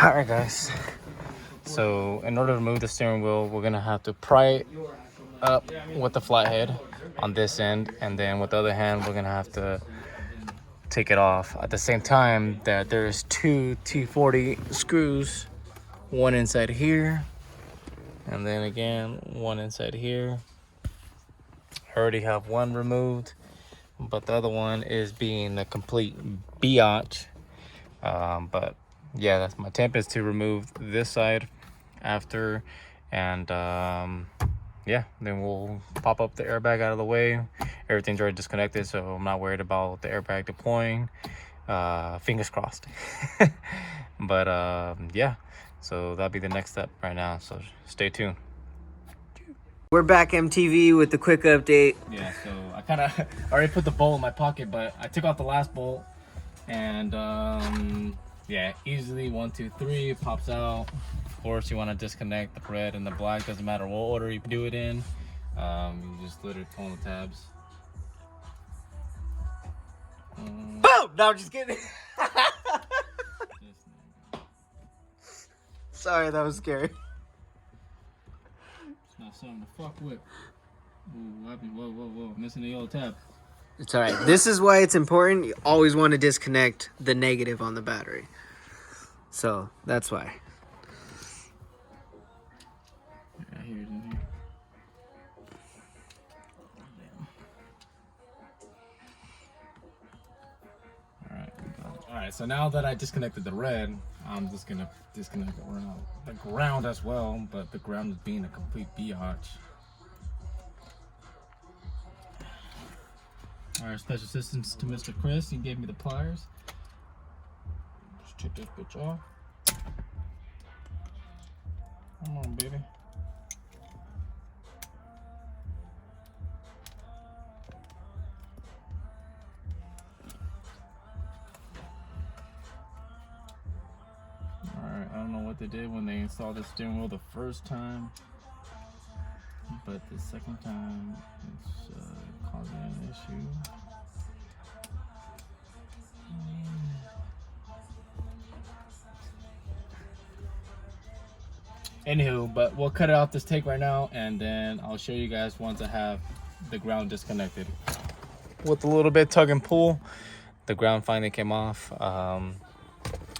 Alright guys, so in order to remove the steering wheel, we're gonna have to pry it up with the flathead on this end, and then with the other hand we're gonna have to take it off. At the same time that there's two T40 screws, one inside here and then again one inside here. I already have one removed, but the other one is being a complete biatch. But yeah, that's my attempt, is to remove this side after, and yeah, then we'll pop up the airbag out of the way. Everything's already disconnected, so I'm not worried about the airbag deploying. Fingers crossed. But yeah, so that'll be the next step right now, so stay tuned. We're back MTV with the quick update. Yeah, so I kind of already put the bolt in my pocket, but I took out the last bolt, and yeah, easily 1, 2, 3 pops out. Of course, you want to disconnect the red and the black, doesn't matter what order you do it in. You just literally pull the tabs. Boom! No, I'm just kidding. Sorry, that was scary. It's not something to fuck with. Ooh, what happened? Whoa. Missing the yellow tab. It's all right. This is why it's important. You always want to disconnect the negative on the battery. So that's why. Yeah, here's in here. All right, so now that I disconnected the red, I'm just gonna disconnect the ground as well, but the ground is being a complete biatch. All right, special assistance to Mr. Chris. He gave me the pliers. Just take this bitch off. Come on, baby. Alright, I don't know what they did when they installed the steering wheel the first time, but the second time it's causing an issue. Anywho, but we'll cut it off this take right now, and then I'll show you guys once I have the ground disconnected. With a little bit tug and pull, the ground finally came off.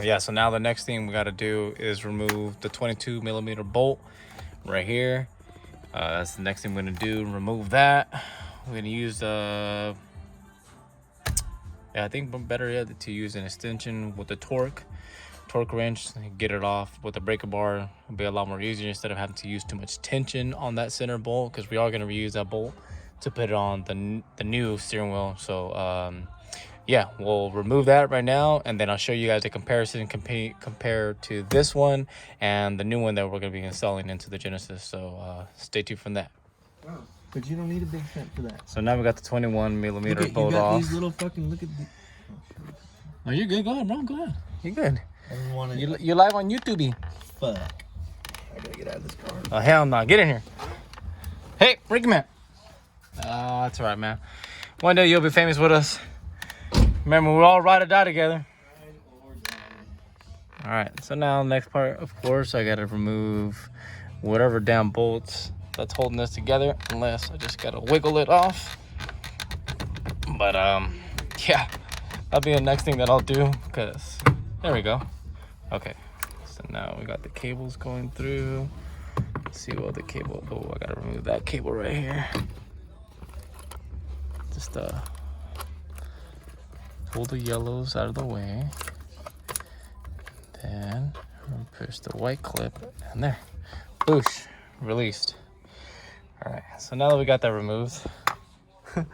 Yeah, so now the next thing we got to do is remove the 22mm bolt right here. That's the next thing we're going to do. Remove that. We're going to use yeah, I think better yet to use an extension with the torque wrench, get it off with the breaker bar. It'll be a lot more easier instead of having to use too much tension on that center bolt, because we are going to reuse that bolt to put it on the new steering wheel. So yeah, we'll remove that right now, and then I'll show you guys a comparison compared to this one and the new one that we're going to be installing into the Genesis. So stay tuned from that. Wow. But you don't need a big set for that. So now we got the 21mm bolt off. These little fucking, look at the... Oh, you're good. Go ahead, bro. Go ahead. You're good. I didn't want to... You're live on YouTube. Fuck. I gotta get out of this car. Oh, hell no. Get in here. Hey, Ricky man. Oh, that's all right, man. One day you'll be famous with us. Remember, we're all ride or die together. All right, so now next part, of course, I gotta remove whatever damn bolts that's holding this together, unless I just gotta wiggle it off. But yeah, that'll be the next thing that I'll do, because there we go. Okay, so now we got the cables going through. Let's see what the cable, oh, I gotta remove that cable right here. Just pull the yellows out of the way, then push the white clip, and there, boosh, released. All right, so now that we got that removed, as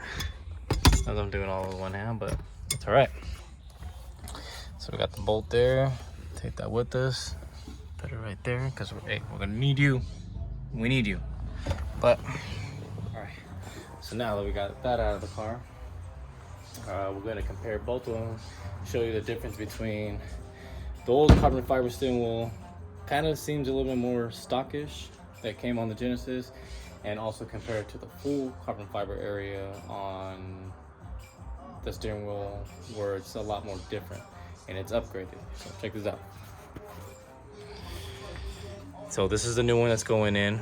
I'm doing all with one hand, but it's all right. So we got the bolt there. Take that with us, put it right there, because we're gonna need you. We need you. But all right, so now that we got that out of the car, we're going to compare both of them, show you the difference between the old carbon fiber steering wheel. Kind of seems a little bit more stockish that came on the Genesis, and also compare it to the full carbon fiber area on the steering wheel, where it's a lot more different and it's upgraded. So check this out. So this is the new one that's going in.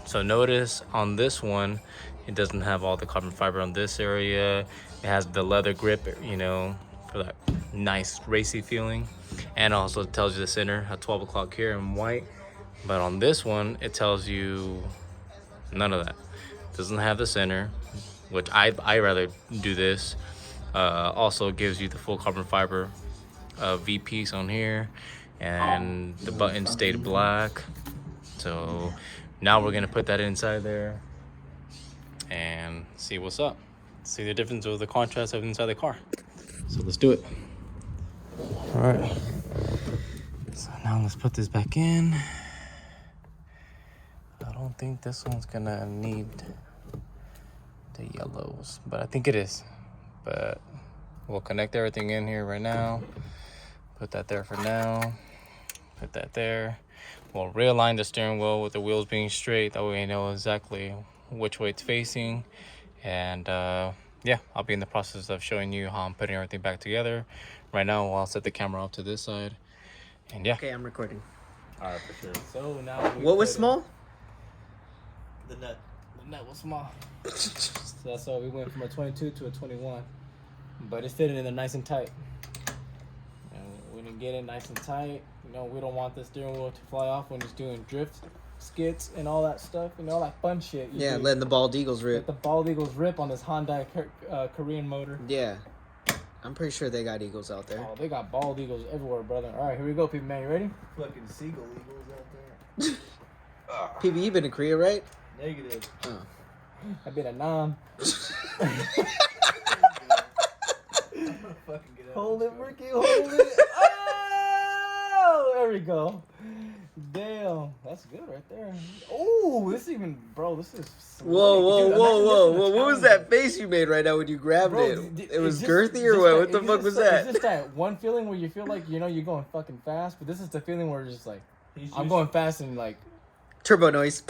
So notice on this one, it doesn't have all the carbon fiber on this area. It has the leather grip, you know, for that nice racy feeling. And also tells you the center at 12 o'clock here in white. But on this one, it tells you none of that. It doesn't have the center, which I rather do this. Also gives you the full carbon fiber V piece on here, and the button stayed black. So now we're gonna put that inside there and see what's up. See the difference of the contrast of inside the car. So let's do it. All right. So now let's put this back in. I don't think this one's gonna need the yellows, but I think it is. But we'll connect everything in here right now. Put that there for now. Put that there. We'll realign the steering wheel with the wheels being straight. That way we know exactly which way it's facing. And yeah, I'll be in the process of showing you how I'm putting everything back together. Right now, I'll set the camera up to this side. And yeah. Okay, I'm recording. All right, for sure. So now what was small? The nut. The nut was small. So that's why we went from a 22 to a 21. But it's fitting in there nice and tight. And we didn't get it nice and tight. You know, we don't want the steering wheel to fly off when it's doing drift skits and all that stuff. You know, all that fun shit. Yeah, letting the bald eagles rip. Let the bald eagles rip on this Hyundai Korean motor. Yeah. I'm pretty sure they got eagles out there. Oh, they got bald eagles everywhere, brother. All right, here we go, people, man. You ready? Fucking seagull eagles out there. PB, you been to Korea, right? Negative. Oh. I've been a nom. Hold it, Ricky, hold it. Oh, there we go. Damn, that's good right there. Oh, this even, bro, this is slick. Whoa. Dude, What was that face you made right now when you grabbed it? It was girthy or what? What the fuck was that? It's just that one feeling where you feel like, you know, you're going fucking fast, but this is the feeling where it's just like, I'm going fast and like... Turbo noise.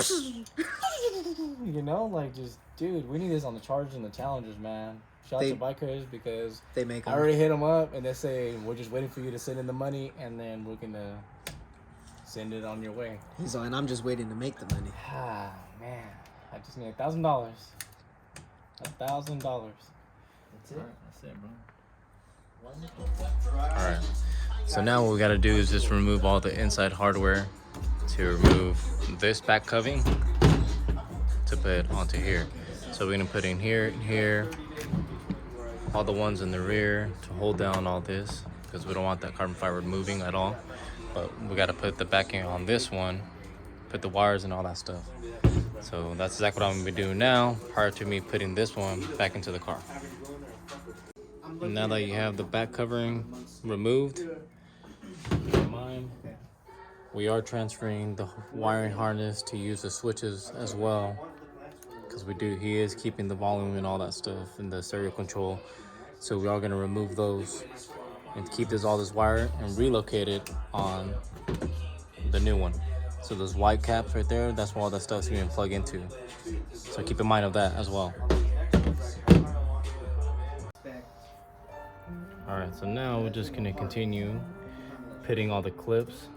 You know, like just, dude, we need this on the Chargers and the Challengers, man. Shout out to bikers because they make I already hit them up and they say, we're just waiting for you to send in the money and then we're going to send it on your way. He's like, and I'm just waiting to make the money. Ah, man. I just need $1,000. $1,000. That's it. That's it, bro. Alright. So now what we gotta do is just remove all the inside hardware to remove this back coving to put onto here. So we're gonna put in here, all the ones in the rear to hold down all this because we don't want that carbon fiber moving at all. But we gotta put the backing on this one, put the wires and all that stuff. So that's exactly what I'm gonna be doing now prior to me putting this one back into the car. And now that you have the back covering removed, keep in mind, we are transferring the wiring harness to use the switches as well. Because he is keeping the volume and all that stuff and the stereo control. So we are gonna remove those and keep all this wire and relocate it on the new one. So those white caps right there, that's where all that stuff's gonna plug into. So keep in mind of that as well. All right, so now we're just gonna continue pitting all the clips.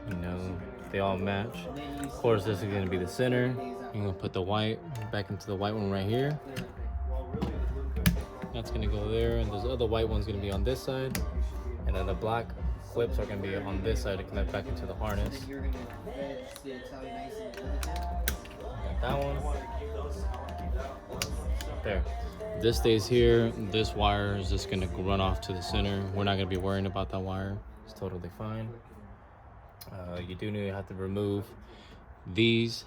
You know, they all match. Of course, this is gonna be the center. You're gonna put the white back into the white one right here. That's gonna go there, and those other white one's gonna be on this side, and then the black clips are gonna be on this side to connect back into the harness. Got that one. There. This stays here. This wire is just gonna run off to the center. We're not gonna be worrying about that wire. It's totally fine. You do need to have to remove these.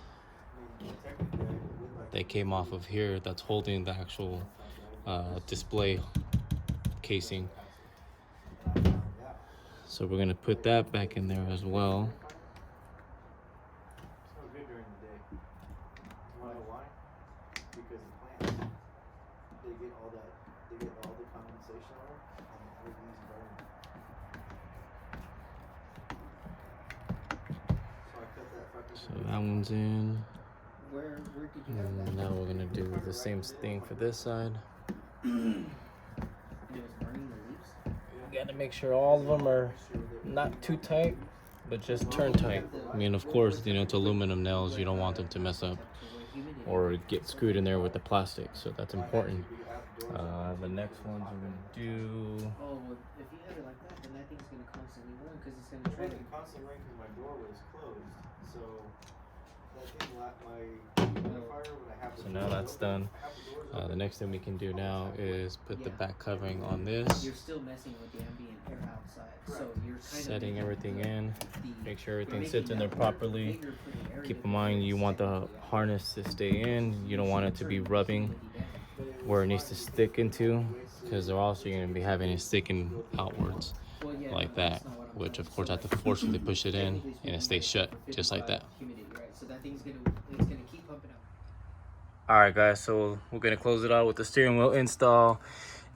They came off of here. That's holding the actual display casing. So we're gonna put that back in there as well. So that one's in. And now we're gonna do the same thing for this side. We gotta make sure all of them are not too tight. but just turn tight. I mean, of course, you know, it's aluminum nails. You don't want them to mess up or get screwed in there with the plastic, so that's important. The next ones we're gonna do. Oh, well, if you have it like that, then that thing's gonna constantly run because it's gonna try to. Constantly run because my doorway is closed. So that thing, my fire when I have. So now that's done. The next thing we can do now is put the back covering on this. You're still messing with the ambient air outside, so you're kind setting everything in. Make sure everything sits in there properly. Keep in mind you want the harness to stay in. You don't want it to be rubbing where it needs to stick into, because they're also going to be having it sticking outwards like that, which of course I have to forcefully push it in and it stays shut just like that. So that thing's gonna keep pumping up. All right, guys, so we're gonna close it out with the steering wheel install,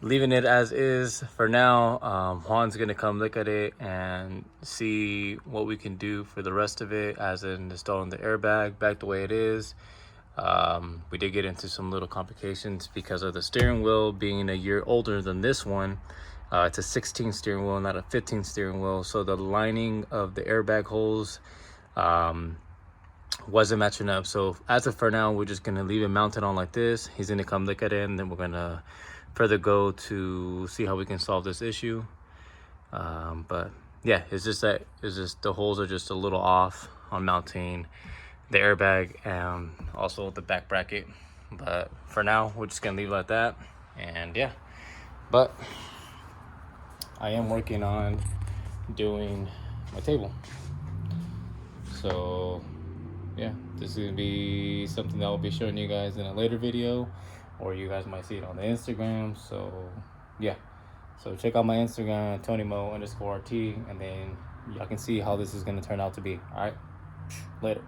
leaving it as is for now. Juan's gonna come look at it and see what we can do for the rest of it, as in installing the airbag back the way it is. We did get into some little complications because of the steering wheel being a year older than this one. It's a 16 steering wheel, not a 15 steering wheel, so the lining of the airbag holes wasn't matching up. So as of for now, we're just gonna leave it mounted on like this. He's gonna come look at it, and then we're gonna further go to see how we can solve this issue. But yeah, it's just the holes are just a little off on mounting the airbag and also the back bracket. But for now, we're just gonna leave it like that. And yeah, but I am working on doing my table. So yeah, this is gonna be something that I'll be showing you guys in a later video, or you guys might see it on the Instagram. So yeah, so check out my Instagram, TonyMo_RT, and then y'all can see how this is gonna turn out to be. All right, later.